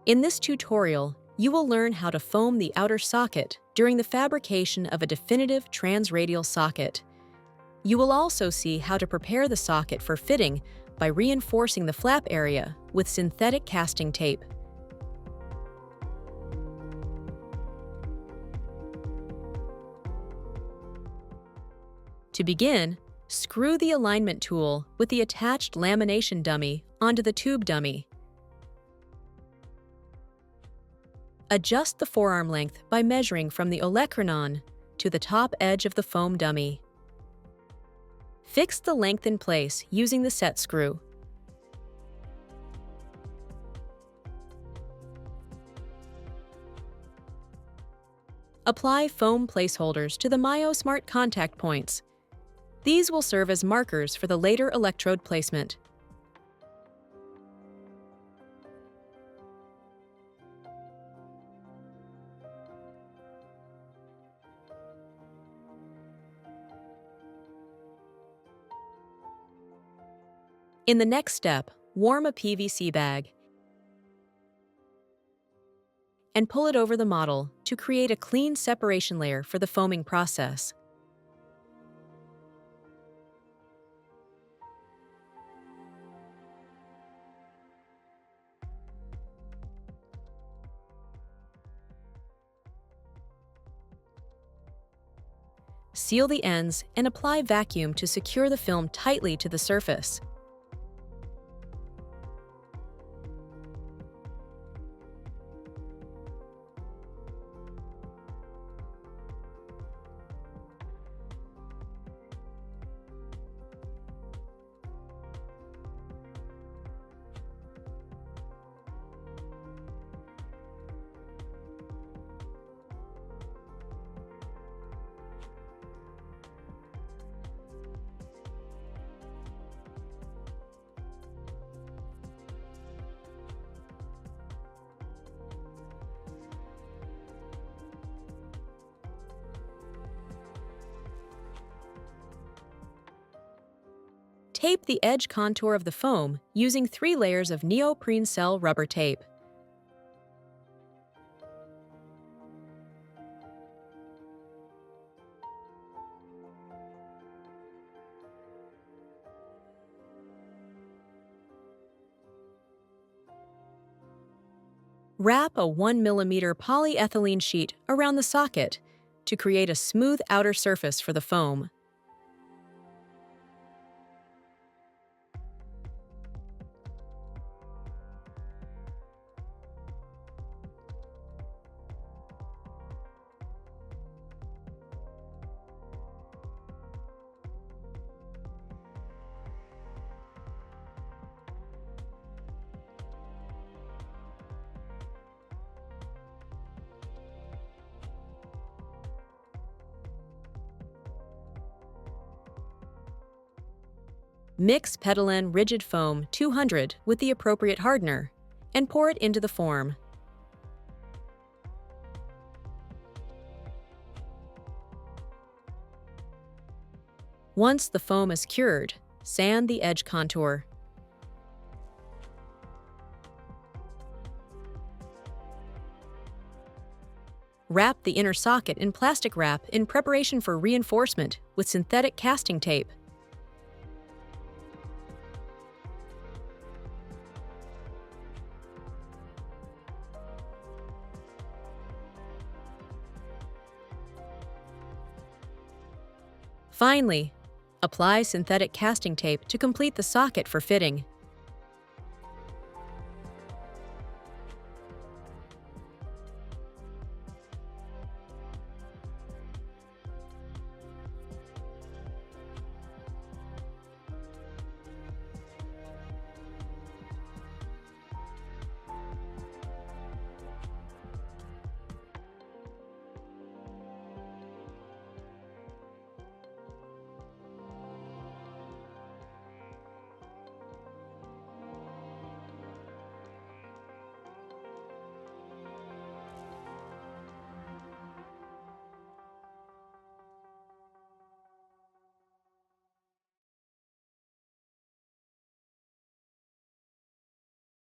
In this tutorial, you will learn how to foam the outer socket during the fabrication of a definitive transradial socket. You will also see how to prepare the socket for fitting by reinforcing the flap area with synthetic casting tape. To begin, screw the alignment tool with the attached lamination dummy onto the tube dummy. Adjust the forearm length by measuring from the olecranon to the top edge of the foam dummy. Fix the length in place using the set screw. Apply foam placeholders to the MyoSmart contact points. These will serve as markers for the later electrode placement. In the next step, warm a PVC bag and pull it over the model to create a clean separation layer for the foaming process. Seal the ends and apply vacuum to secure the film tightly to the surface. Tape the edge contour of the foam using 3 layers of neoprene cell rubber tape. Wrap a 1 mm polyethylene sheet around the socket to create a smooth outer surface for the foam. Mix Pedilin Rigid Foam 200 with the appropriate hardener and pour it into the form. Once the foam is cured, sand the edge contour. Wrap the inner socket in plastic wrap in preparation for reinforcement with synthetic casting tape. Finally, apply synthetic casting tape to complete the socket for fitting.